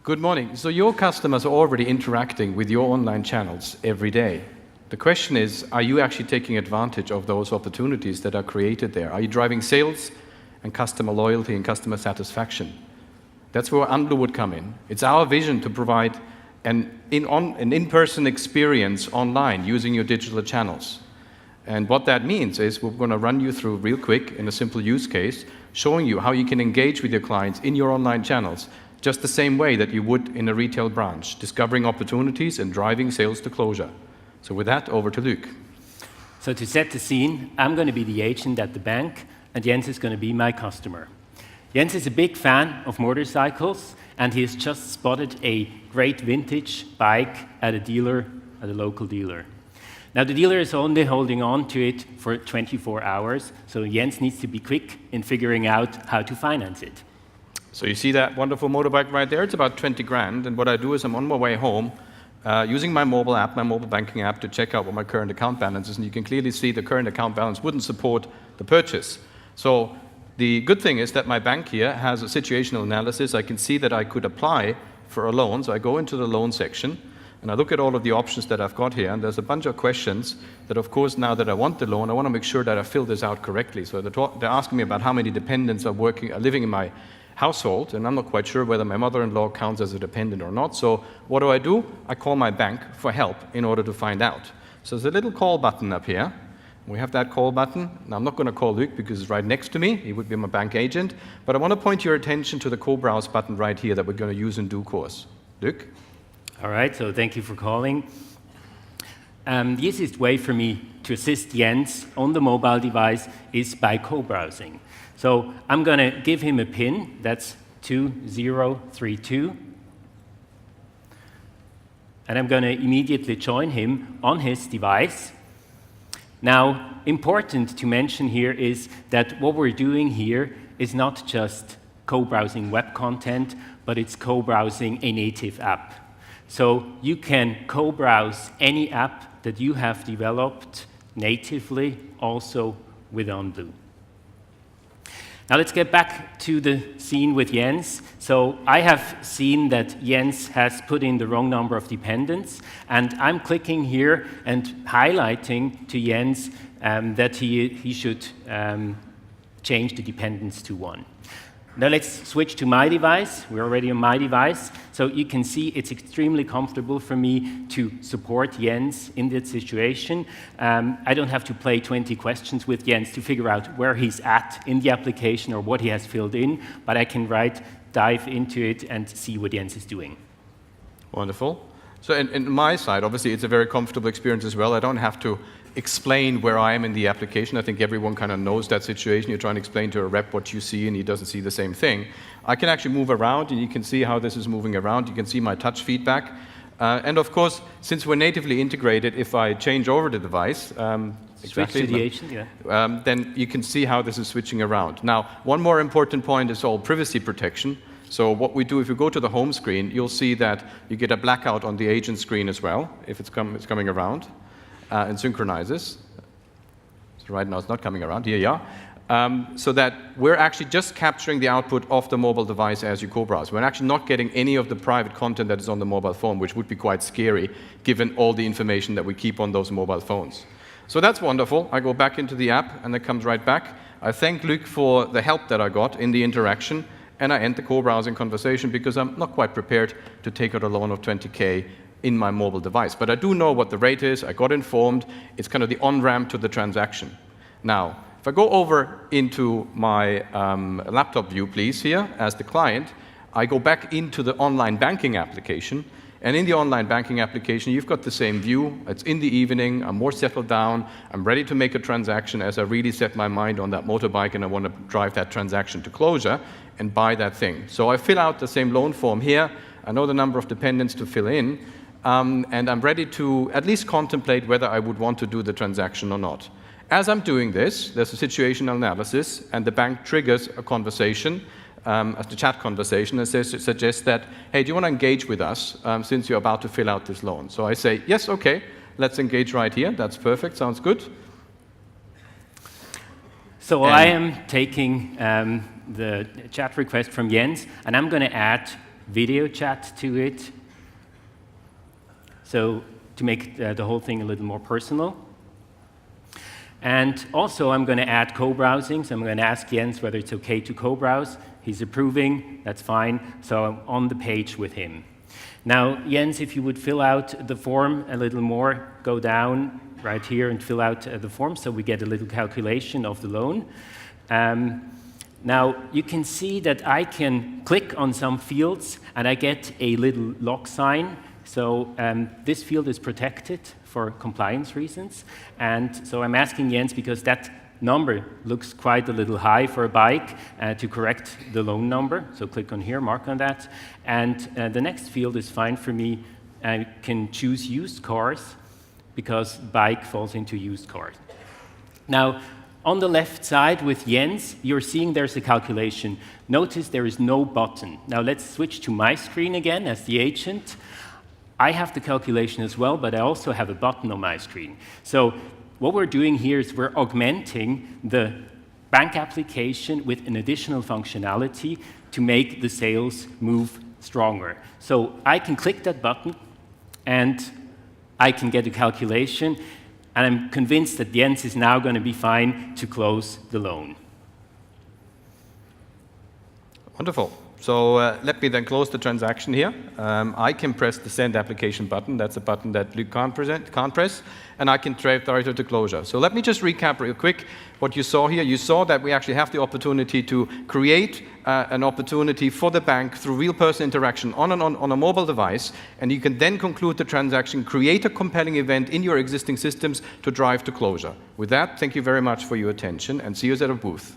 Good morning. So your customers are already interacting with your online channels every day. The question is, are you actually taking advantage of those opportunities that are created there? Are you driving sales and customer loyalty and customer satisfaction? That's where unblu would come in. It's our vision to provide an in-person experience online using your digital channels. And what that means is we're going to run you through real quick in a simple use case, showing you how you can engage with your clients in your online channels just the same way that you would in a retail branch, discovering opportunities and driving sales to closure. So with that, over to Luc. So to set the scene, I'm going to be the agent at the bank, and Jens is going to be my customer. Jens is a big fan of motorcycles, and he has just spotted a great vintage bike at a local dealer. Now, the dealer is only holding on to it for 24 hours, so Jens needs to be quick in figuring out how to finance it. So you see that wonderful motorbike right there? It's about 20 grand, and what I do is I'm on my way home, using my mobile app, my mobile banking app, to check out what my current account balance is, and you can clearly see the current account balance wouldn't support the purchase. So the good thing is that my bank here has a situational analysis. I can see that I could apply for a loan, so I go into the loan section, and I look at all of the options that I've got here, and there's a bunch of questions that, of course, now that I want the loan, I want to make sure that I fill this out correctly. So they're asking me about how many dependents are living in my household, and I'm not quite sure whether my mother-in-law counts as a dependent or not. So what do? I call my bank for help in order to find out. So there's a little call button up here. We have that call button. Now, I'm not going to call Luc because he's right next to me. He would be my bank agent. But I want to point your attention to the co-browse button right here that we're going to use in due course. Luc? All right, so thank you for calling. The easiest way for me to assist Jens on the mobile device is by co-browsing. So I'm going to give him a PIN, that's 2032, and I'm going to immediately join him on his device. Now, important to mention here is that what we're doing here is not just co-browsing web content, but it's co-browsing a native app. So you can co-browse any app that you have developed natively, also with unblu. Now let's get back to the scene with Jens. So I have seen that Jens has put in the wrong number of dependents, and I'm clicking here and highlighting to Jens that he should change the dependents to 1. Now let's switch to my device. We're already on my device. So you can see it's extremely comfortable for me to support Jens in that situation. I don't have to play 20 questions with Jens to figure out where he's at in the application or what he has filled in, but I can dive into it and see what Jens is doing. Wonderful. So in my side, obviously, it's a very comfortable experience as well. I don't have to explain where I am in the application. I think everyone kind of knows that situation. You're trying to explain to a rep what you see, and he doesn't see the same thing. I can actually move around, and you can see how this is moving around. You can see my touch feedback. And of course, since we're natively integrated, if I change over the device, exactly, to the agent, yeah. Then you can see how this is switching around. Now, one more important point is all privacy protection. So what we do, if you go to the home screen, you'll see that you get a blackout on the agent screen as well, if it's coming around. And synchronizes. So right now it's not coming around. Here you are. So that we're actually just capturing the output of the mobile device as you co-browse. We're actually not getting any of the private content that is on the mobile phone, which would be quite scary given all the information that we keep on those mobile phones. So that's wonderful. I go back into the app, and it comes right back. I thank Luc for the help that I got in the interaction, and I end the co-browsing conversation because I'm not quite prepared to take out a loan of 20K in my mobile device. But I do know what the rate is. I got informed. It's kind of the on-ramp to the transaction. Now, if I go over into my laptop view, please, here, as the client, I go back into the online banking application. And in the online banking application, you've got the same view. It's in the evening. I'm more settled down. I'm ready to make a transaction as I really set my mind on that motorbike, and I want to drive that transaction to closure and buy that thing. So I fill out the same loan form here. I know the number of dependents to fill in. And I'm ready to at least contemplate whether I would want to do the transaction or not. As I'm doing this, there's a situational analysis, and the bank triggers a conversation, a chat conversation, and suggests that, hey, do you want to engage with us since you're about to fill out this loan? So I say, yes, okay, let's engage right here. That's perfect, sounds good. So I am taking the chat request from Jens, and I'm going to add video chat to it. So to make the whole thing a little more personal. And also, I'm going to add co-browsing. So I'm going to ask Jens whether it's OK to co-browse. He's approving. That's fine. So I'm on the page with him. Now, Jens, if you would fill out the form a little more, go down right here and fill out the form so we get a little calculation of the loan. Now, you can see that I can click on some fields and I get a little lock sign. So this field is protected for compliance reasons. And so I'm asking Jens, because that number looks quite a little high for a bike, to correct the loan number. So click on here, mark on that. And the next field is fine for me. I can choose used cars because bike falls into used cars. Now, on the left side with Jens, you're seeing there's a calculation. Notice there is no button. Now let's switch to my screen again as the agent. I have the calculation as well, but I also have a button on my screen. So what we're doing here is we're augmenting the bank application with an additional functionality to make the sales move stronger. So I can click that button, and I can get a calculation, and I'm convinced that Jens is now going to be fine to close the loan. Wonderful. So let me then close the transaction here. I can press the Send Application button. That's a button that Luc can't press. And I can drive directly to closure. So let me just recap real quick what you saw here. You saw that we actually have the opportunity to create an opportunity for the bank through real-person interaction on a mobile device. And you can then conclude the transaction, create a compelling event in your existing systems to drive to closure. With that, thank you very much for your attention, and see you at our booth.